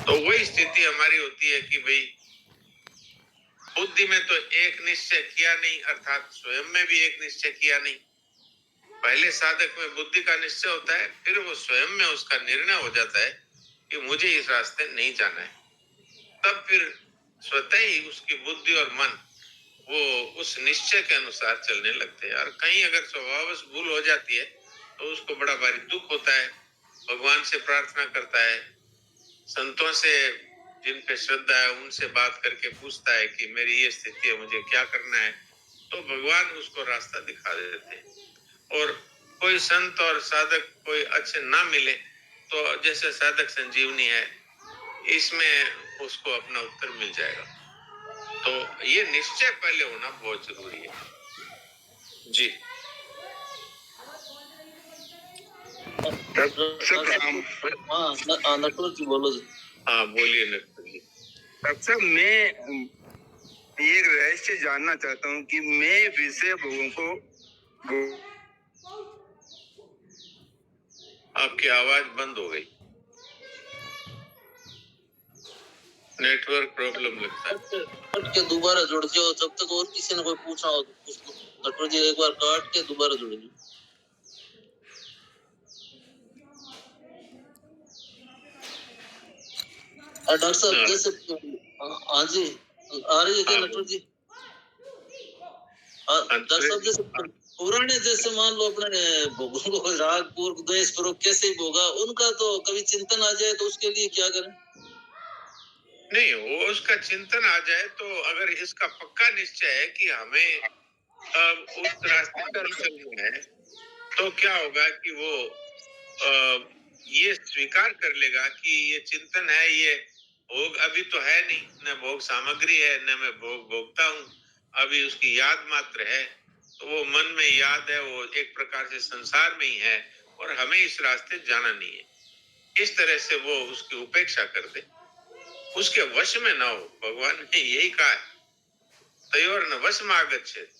तो वही स्थिति हमारी होती है कि भाई बुद्धि में तो एक निश्चय किया नहीं, अर्थात स्वयं में भी एक निश्चय किया नहीं। पहले साधक में बुद्धि का निश्चय होता है, फिर वो स्वयं में उसका निर्णय हो जाता है कि मुझे इस रास्ते नहीं जाना है। तब फिर स्वतः ही उसकी बुद्धि और मन वो उस निश्चय के अनुसार चलने लगते हैं। और कहीं अगर स्वभावश भूल हो जाती है तो उसको बड़ा भारी दुख होता है, भगवान से प्रार्थना करता है, संतों से जिन पे श्रद्धा है उनसे बात करके पूछता है कि मेरी ये स्थिति है, मुझे क्या करना है। तो भगवान उसको रास्ता दिखा देते हैं। और कोई संत और साधक कोई अच्छे ना मिले तो जैसे साधक संजीवनी है, इसमें उसको अपना उत्तर मिल जाएगा। तो ये निश्चय पहले होना बहुत जरूरी है। जी नटवर जी बोलो जी। हाँ बोलिए नटवर जी। अच्छा, मैं एक रहस्य जानना चाहता हूँ कि मैं विषय भोगों को आपकी आवाज बंद हो गई, नेटवर्क प्रॉब्लम लगता है। काट के दोबारा जुड़ जाओ, जब तक और किसी ने कोई पूछा हो तो पूछ लो। नटवर जी एक बार काट के दोबारा जुड़ जाओ। डॉक्टर साहब जैसे हाँ जी आ रही है क्या नटवर जी? डॉक्टर साहब जैसे पुराने जैसे मान लो अपने भोगों को राग पूर्व द्वेष पूर्व कैसे ही भोगा, उनका तो कभी चिंतन आ जाए तो उसके लिए क्या करें? नहीं, वो उसका चिंतन आ जाए तो अगर इसका पक्का निश्चय है कि हमें अब उस रास्ते पर चलना है तो क्या होगा कि वो ये स्वीकार कर लेगा कि ये चिंतन है, ये भोग अभी तो है नहीं, न भोग सामग्री है न मैं भोग भोगता हूँ, अभी उसकी याद मात्र है। तो वो मन में याद है, वो एक प्रकार से संसार में ही है और हमें इस रास्ते जाना नहीं है। इस तरह से वो उसकी उपेक्षा कर दे, उसके वश में ना हो। भगवान ने यही कहा है, तयोर न वश में आगच्छेत,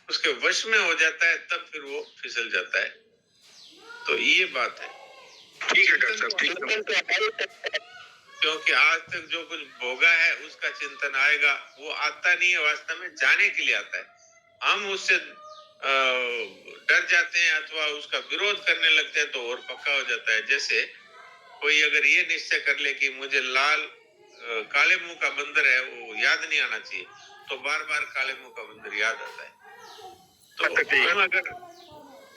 उसके वश में हो जाता है तब फिर वो फिसल जाता है। तो ये बात है। ठीक है डॉक्टर साहब, ठीक है। क्योंकि आज तक जो कुछ भोगा है उसका चिंतन आएगा, वो आता नहीं है, वास्तव में जाने के लिए आता है। हम उससे डर जाते हैं अथवा उसका विरोध करने लगते हैं तो और पक्का हो जाता है। जैसे कोई अगर ये निश्चय कर ले कि मुझे लाल काले मुंह का बंदर है वो याद नहीं आना चाहिए, तो बार बार काले मुंह का बंदर याद आता है। तो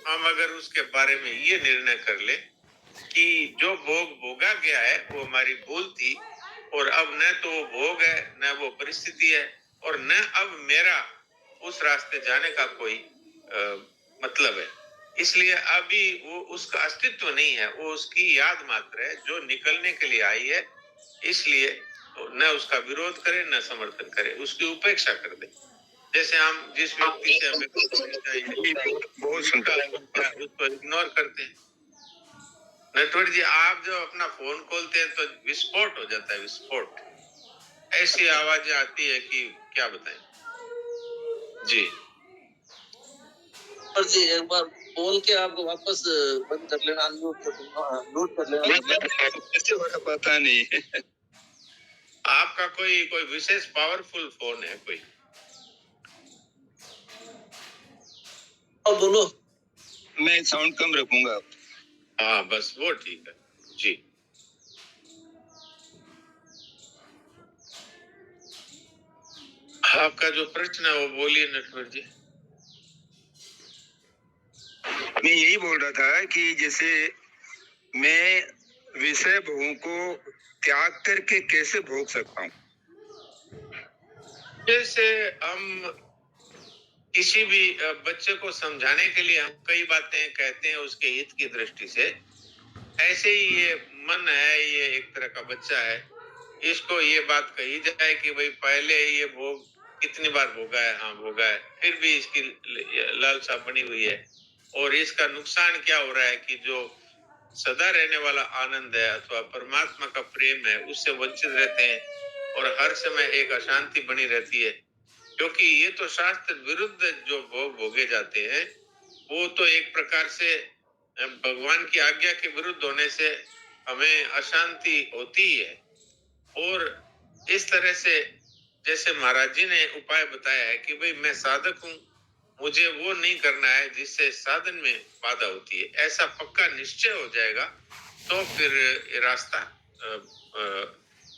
हम अगर उसके बारे में ये निर्णय कर ले कि जो भोग भोगा गया है वो हमारी भूल थी और अब न तो वो भोग है न वो परिस्थिति है और न अब मेरा उस रास्ते जाने का कोई मतलब है, इसलिए अभी वो उसका अस्तित्व नहीं है, वो उसकी याद मात्र है जो निकलने के लिए आई है। इसलिए तो न उसका विरोध करे न समर्थन करे, उसकी उपेक्षा कर दे। जैसे हम जिस व्यक्ति से हमें उसको इग्नोर करते हैं। नटवर जी आप जब अपना फोन खोलते हैं तो विस्फोट हो जाता है, विस्फोट, ऐसी आवाजें आती है कि क्या बताएं। जी पर जी एक बार बोल के आपको वापस बंद कर लेना, म्यूट कर लेना। पता नहीं आपका कोई विशेष पावरफुल फोन है कोई? अब बोलो। मैं साउंड कम रखूंगा। हाँ बस वो ठीक है जी। आपका जो प्रश्न है वो बोलिए नटवर जी। मैं यही बोल रहा था कि जैसे मैं विषय भोगों को त्याग करके कैसे भोग सकता हूँ? जैसे हम किसी भी बच्चे को समझाने के लिए हम कई बातें कहते हैं उसके हित की दृष्टि से, ऐसे ही ये मन है, ये एक तरह का बच्चा है, इसको ये बात कही जाए कि भाई पहले ये भोग कितनी बार भोगा है, हाँ भोगा है, फिर भी इसकी लालसा बनी हुई है और इसका नुकसान क्या हो रहा है कि जो सदा रहने वाला आनंद है अथवा परमात्मा का प्रेम है उससे वंचित रहते हैं और हर समय एक अशांति बनी रहती है। क्योंकि ये तो शास्त्र विरुद्ध जो भोग भोगे जाते हैं वो तो एक प्रकार से भगवान की आज्ञा के विरुद्ध होने से हमें अशांति होती ही है। और इस तरह से जैसे महाराज जी ने उपाय बताया है कि भाई मैं साधक हूँ, मुझे वो नहीं करना है जिससे साधन में बाधा होती है, ऐसा पक्का निश्चय हो जाएगा तो फिर ये रास्ता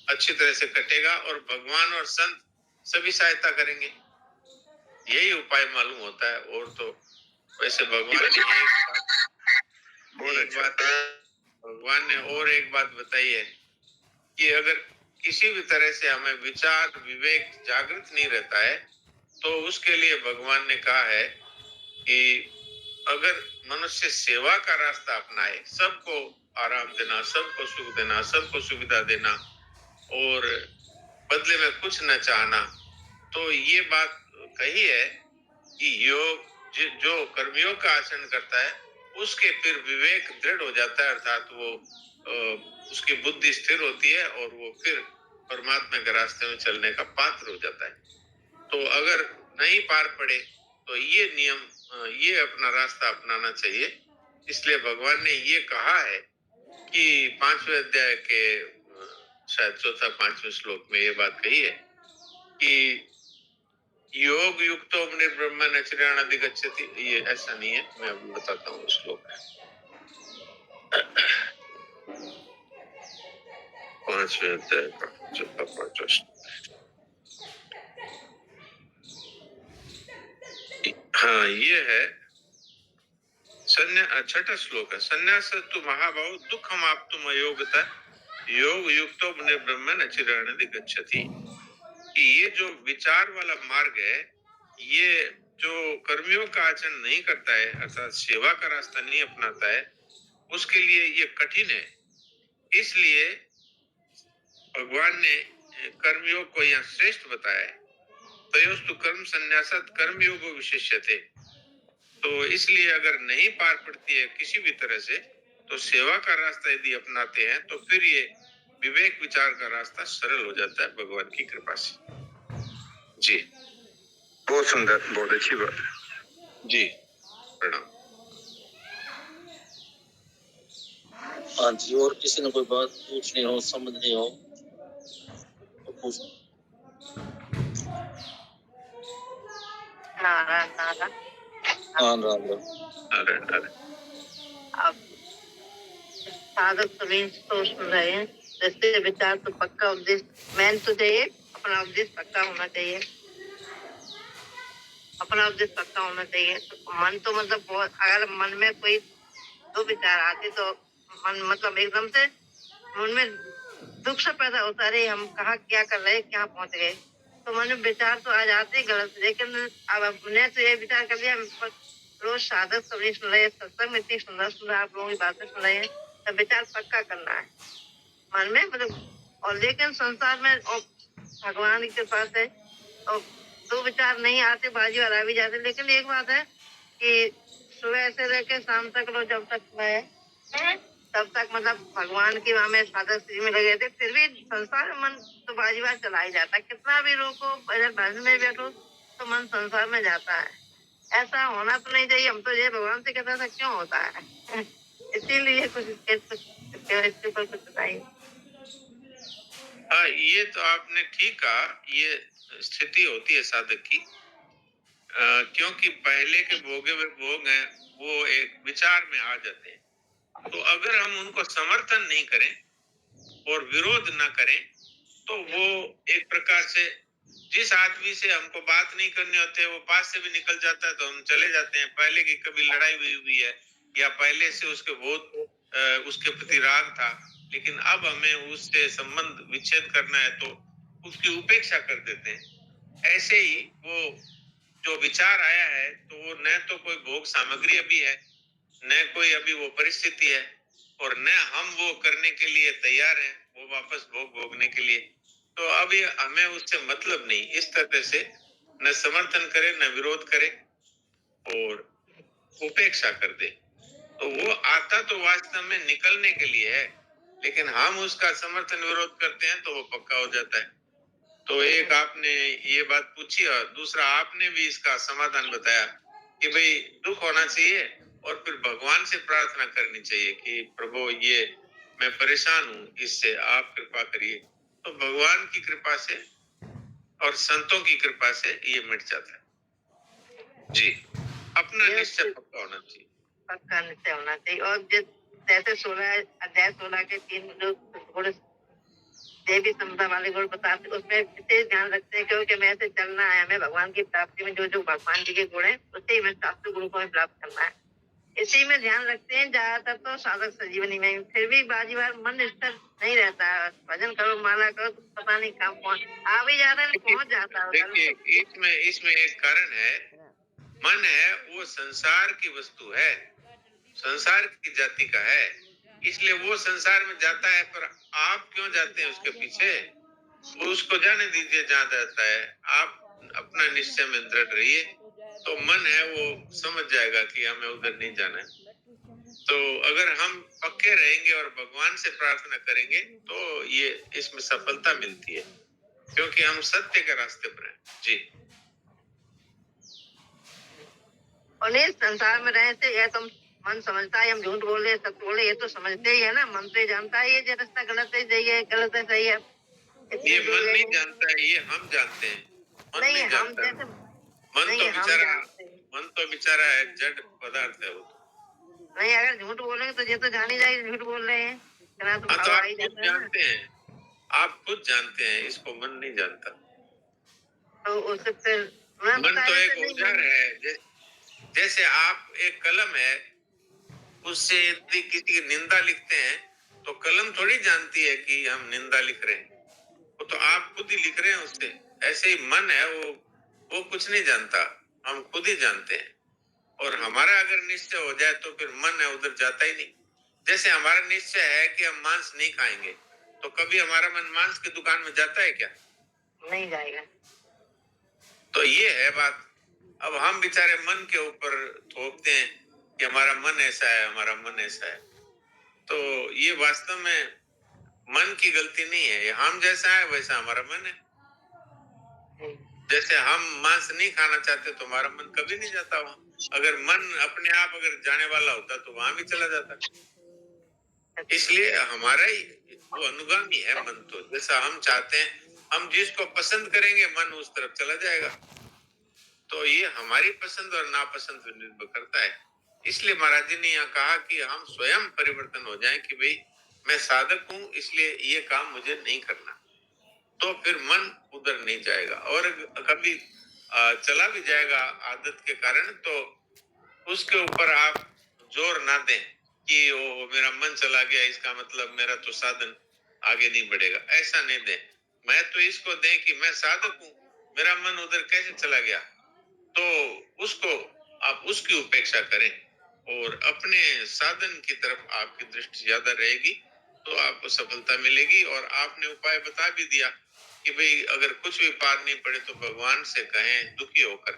अच्छी तरह से कटेगा और भगवान और संत सभी सहायता करेंगे। यही उपाय मालूम होता है। और तो वैसे भगवान ने और एक बात बताई है कि अगर किसी भी तरह से हमें विचार विवेक जागृत नहीं रहता है तो उसके लिए भगवान ने कहा है कि अगर मनुष्य सेवा का रास्ता अपनाए, सबको आराम देना, सबको सुख देना, सबको सुविधा देना और बदले में कुछ न चाहना, तो ये बात कही है कि योग जो कर्मयोग का आचरण करता है उसके फिर विवेक दृढ़ हो जाता है, अर्थात वो उसकी बुद्धि स्थिर होती है और वो फिर परमात्मा के रास्ते में चलने का पात्र हो जाता है। तो अगर नहीं पार पड़े तो ये नियम, ये अपना रास्ता अपनाना चाहिए। इसलिए भगवान ने ये कहा है कि 5वें अध्याय के शायद 4-5वें श्लोक में ये बात कही है कि योग युक्तो निर्ब्रह्म नचराण अधिगच्छति। ये ऐसा नहीं है, मैं अभी बताता हूँ श्लोक। 5वें अध्याय का 4-5वां श्लोक। हाँ, ये है 6ठा श्लोक है। संन्यास तु महाभाव दुखम आप्तुम अयोगता योग युक्तो निर्ब्रह्म नचराण अधिगच्छति। कि ये जो विचार वाला मार्ग है, ये जो कर्मियों का आचरण नहीं करता है, अर्थात सेवा का रास्ता नहीं अपनाता है, उसके लिए ये कठिन है। इसलिए भगवान ने कर्मयोग को यहाँ श्रेष्ठ बताया है। तयोस्तु कर्म संन्यासात् कर्मयोगो विशिष्यते। तो इसलिए अगर नहीं पार पड़ती है किसी भी तरह से तो सेवा का रास्ता यदि अपनाते हैं तो फिर ये विवेक विचार का रास्ता सरल हो जाता है भगवान की कृपा से। जी, बहुत सुंदर, बहुत अच्छी बात जी, प्रणाम। हाँ जी, और किसी ने कोई बात पूछनी हो, समझनी हो तो पूछ। नारायण नारायण। हाँ, राम राम। अब साधक सभी तो सुन रहे हैं, जैसे विचार तो पक्का उपदेश मैन तो चाहिए, अपना उपदेश पक्का होना चाहिए, अपना उपदेश पक्का होना चाहिए। तो मन तो मतलब बहुत, अगर मन में कोई दो विचार आते तो मन मतलब एकदम से मन में दुख सा पैदा होता, अरे हम कहाँ क्या कर रहे, क्या पहुंच गए। तो मन में विचार तो आ जाते गलत, लेकिन अब हमने तो ये विचार कर लिया, रोज साधक सभी सुन रहे हैं, सत्संग में इतनी सुंदर सुंदर आप लोगों की बातें सुन रहे हैं, तो विचार पक्का करना है मन में मतलब। और लेकिन संसार में और भगवान की कृपा से और दो विचार नहीं आते, बाजी और आ भी जाते। लेकिन एक बात है कि सुबह से लेकर शाम तक लोग जब तक मैं तब तक मतलब भगवान की वहां में साधक श्री में लगे थे, फिर भी संसार में मन तो बाजीबार चला ही जाता है। कितना भी रोको, अगर भजन में बैठो तो मन संसार में जाता है। ऐसा होना तो नहीं चाहिए। हम तो ये भगवान से कहते हैं क्यों होता है इसीलिए कुछ इसके ऊपर कुछ बताइए। हाँ, ये तो आपने ठीक कहा, ये स्थिति होती है साधक की, क्योंकि पहले के भोगे हुए भोग हैं वो एक विचार में आ जाते हैं। तो अगर हम उनको समर्थन नहीं करें और विरोध ना करें तो वो एक प्रकार से जिस आदमी से हमको बात नहीं करनी होती है वो पास से भी निकल जाता है तो हम चले जाते हैं। पहले की कभी लड़ाई हुई है या पहले से उसके बहुत उसके प्रति राग था, लेकिन अब हमें उससे संबंध विच्छेद करना है तो उसकी उपेक्षा कर देते हैं। ऐसे ही वो जो विचार आया है तो वो न तो कोई भोग सामग्री अभी है, न कोई अभी वो परिस्थिति है, और न हम वो करने के लिए तैयार हैं, वो वापस भोग भोगने के लिए। तो अब ये हमें उससे मतलब नहीं, इस तरह से न समर्थन करे न विरोध करे और उपेक्षा कर दे। तो वो आता तो वास्तव में निकलने के लिए है, लेकिन हम उसका समर्थन विरोध करते हैं तो वो पक्का हो जाता है। तो एक आपने ये बात पूछी और दूसरा आपने भी इसका समाधान बताया कि भाई दुख होना चाहिए और फिर भगवान से प्रार्थना करनी चाहिए कि प्रभु ये मैं परेशान हूँ इससे, आप कृपा करिए। तो भगवान की कृपा से और संतों की कृपा से ये मिट जाता है। जी, अपना निश्चय पक्का होना चाहिए। पक्का निश्चय होना चाहिए। और जैसे 16 अध्याय 16 के 3 जो गुण देवी समता वाले गुण बताते, उसमें विशेष ध्यान रखते हैं, क्योंकि मैं ऐसे चलना है, हमें भगवान की प्राप्ति में जो जो भगवान जी के गुण है उससे ही हमें शास्त्र गुणों को प्राप्त करना है। इसी में ध्यान रखते हैं ज्यादातर तो साधक संजीवनी में। फिर भी बाजी बार मन स्थिर नहीं रहता है। भजन करो, माला करो, तो पता नहीं कहाँ आ भी जाता है, पहुंच जाता है। देखिए, इसमें एक कारण है, मन है वो संसार की वस्तु है, संसार की जाति का है, इसलिए वो संसार में जाता है। पर आप क्यों जाते हैं उसके पीछे? उसको जाने दीजिए जहाँ जाता है। आप अपना निश्चय में दृढ़ रहिए, तो मन है वो समझ जाएगा कि हमें उधर नहीं जाना है। तो अगर हम पक्के रहेंगे और भगवान से प्रार्थना करेंगे तो ये इसमें सफलता मिलती है, क्योंकि हम सत्य के रास्ते पर हैं। जी। और नहीं, संसार में रहने से यह तो मन समझता है हम झूठ बोल रहे, सत्य बोले, ये तो समझते ही है ना। मन तो ये जानता है ये रास्ता गलत है, सही है, गलत है, सही है। ये मन नहीं जानता है, ये हम जानते हैं। मन नहीं हम जानता। जैसे मन तो बेचारा है, जड़ पदार्थ है वो। नहीं, अगर झूठ बोलेंगे तो ये तो जान ही जाएगी झूठ बोल रहे हैं। तो आप खुद जानते हैं, आप खुद जानते हैं, इसको मन नहीं जानता। तो उससे फिर मन तो एक औजार है। जैसे आप एक कलम है, उससे यदि किसी की निंदा लिखते हैं तो कलम थोड़ी जानती है कि हम निंदा लिख रहे हैं, वो तो आप खुद ही लिख रहे हैं उससे। ऐसे ही मन है, वो कुछ नहीं जानता, हम खुद ही जानते हैं। और हमारा अगर निश्चय हो जाए तो फिर मन है उधर जाता ही नहीं। जैसे हमारा निश्चय है कि हम मांस नहीं खाएंगे, तो कभी हमारा मन मांस की दुकान में जाता है क्या? नहीं जाएगा। तो ये है बात। अब हम बेचारे मन के ऊपर थोपते हैं कि हमारा मन ऐसा है, हमारा मन ऐसा है। तो ये वास्तव में मन की गलती नहीं है, हम जैसा है वैसा हमारा मन है। जैसे हम मांस नहीं खाना चाहते तो हमारा मन कभी नहीं जाता वहां। अगर मन अपने आप अगर जाने वाला होता तो वहां भी चला जाता। इसलिए हमारा ही वो अनुगामी है मन। तो जैसा हम चाहते हैं, हम जिसको पसंद करेंगे मन उस तरफ चला जाएगा। तो ये हमारी पसंद और नापसंद पर निर्भर करता है। इसलिए महाराज जी ने यहाँ कहा कि हम स्वयं परिवर्तन हो जाएं कि भाई मैं साधक हूँ, इसलिए ये काम मुझे नहीं करना, तो फिर मन उधर नहीं जाएगा। और कभी चला भी जाएगा आदत के कारण, तो उसके ऊपर आप जोर ना दें कि वो मेरा मन चला गया, इसका मतलब मेरा तो साधन आगे नहीं बढ़ेगा। ऐसा नहीं दें। मैं तो इसको दें कि मैं साधक हूँ, मेरा मन उधर कैसे चला गया, तो उसको आप उसकी उपेक्षा करें और अपने साधन की तरफ आपकी दृष्टि ज्यादा रहेगी, तो आपको सफलता मिलेगी। और आपने उपाय बता भी दिया कि भाई अगर कुछ भी पार नहीं पड़े तो भगवान से कहें दुखी होकर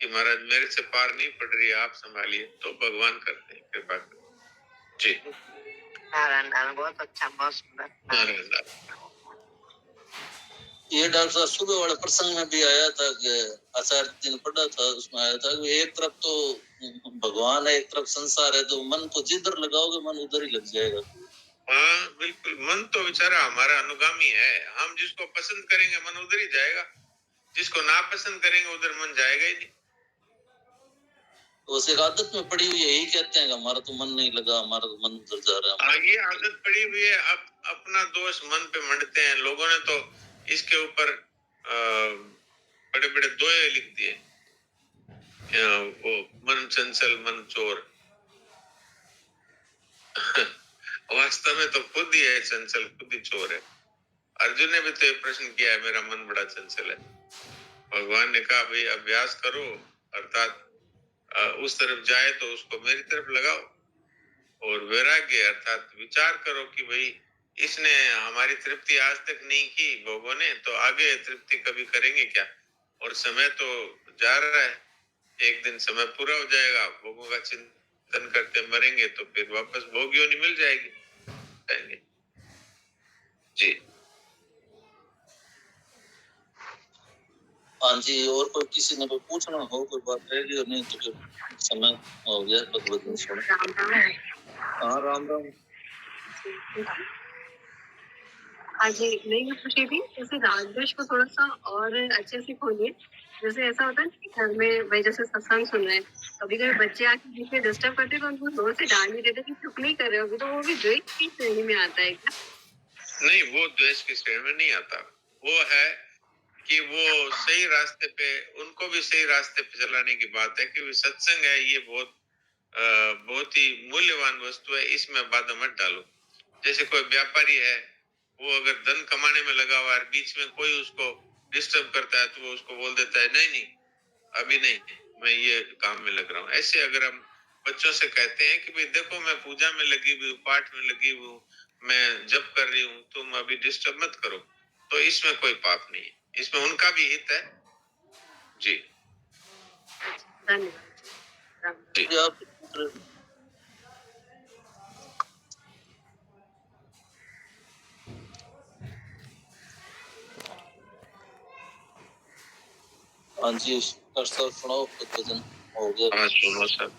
कि महाराज मेरे से पार नहीं पड़ रही है, आप संभालिए, तो भगवान करते हैं कृपा करते। जी नारायण, बहुत अच्छा, बहुत सुंदर। नारायण। ये डॉक्टर साहब सुबह वाले प्रसंग में भी आया था कि आचार्य जी ने पढ़ा था, उसमें आया था कि एक तरफ तो भगवान है, एक तरफ संसार है, तो मन तो जिधर लगाओगे मन उधर ही लग जाएगा। हाँ बिल्कुल, मन तो बेचारा हमारा अनुगामी है। हम जिसको पसंद करेंगे मन उधर ही जाएगा, जिसको नापसंद करेंगे उधर मन जाएगा ही नहीं। तो उस एक आदत में पड़ी हुई है, यही कहते हैं कि हमारा तो मन नहीं लगा, हमारा तो मन उधर जा रहा है। ये आदत पड़ी हुई है। अब अपना दोष मन पे मंडते हैं। लोगों ने तो इसके ऊपर बड़े बड़े दोहे लिख दिए, वो मन चंचल मन चोर। वास्तव में तो खुद ही है चंचल, खुद ही चोर है। अर्जुन ने भी तो एक प्रश्न किया है, मेरा मन बड़ा चंचल है। भगवान ने कहा भाई अभ्यास करो, अर्थात उस तरफ जाए तो उसको मेरी तरफ लगाओ, और वैराग्य अर्थात विचार करो कि भाई इसने हमारी तृप्ति आज तक नहीं की भोगों ने, तो आगे तृप्ति कभी करेंगे क्या? और समय तो जा रहा है, एक दिन समय पूरा हो जाएगा, भोगों का चिंतन करते मरेंगे, तो फिर वापस भोग योनि मिल जाएगी। जी हाँ जी, और कोई किसी ने कोई पूछना हो, कोई बात रहेगी और नहीं तो फिर समय हो गया। भगवत सुन। हाँ राम राम। हाँ जी, नहीं मैं पूछ रही थी जैसे रागद्वेष को थोड़ा-सा और अच्छे से खोलिए। जैसे ऐसा होता है ना कि घर में भाई जैसे सत्संग सुन रहे हैं, कभी-कभी बच्चे आके बीच में डिस्टर्ब करते हैं तो उनको ज़ोर से डाँट भी देते हैं कि चुप नहीं कर रहे हो अभी, तो वो भी द्वेष की श्रेणी में आता है क्या? नहीं, वो द्वेष की श्रेणी में नहीं आता। वो है कि वो सही रास्ते पे, उनको भी सही रास्ते पे चलाने की बात है कि सत्संग है, ये बहुत ही मूल्यवान वस्तु है, इसमें बाधा मत डालो। जैसे कोई व्यापारी है, वो अगर धन कमाने में लगा हुआ है, बीच में कोई उसको डिस्टर्ब करता है तो वो उसको बोल देता है नहीं नहीं अभी नहीं, मैं ये काम में लग रहा हूँ। ऐसे अगर हम बच्चों से कहते हैं कि भाई देखो मैं पूजा में लगी हुई हूँ, पाठ में लगी हुई हूँ, मैं जप कर रही हूँ, तुम अभी डिस्टर्ब मत करो, तो इसमें कोई पाप नहीं है, इसमें उनका भी हित है। जी धन्यवाद। जी। ये आप हाँ जी, सर सुनाओ कुछ भजन हो गया। हाँ सुनो सब।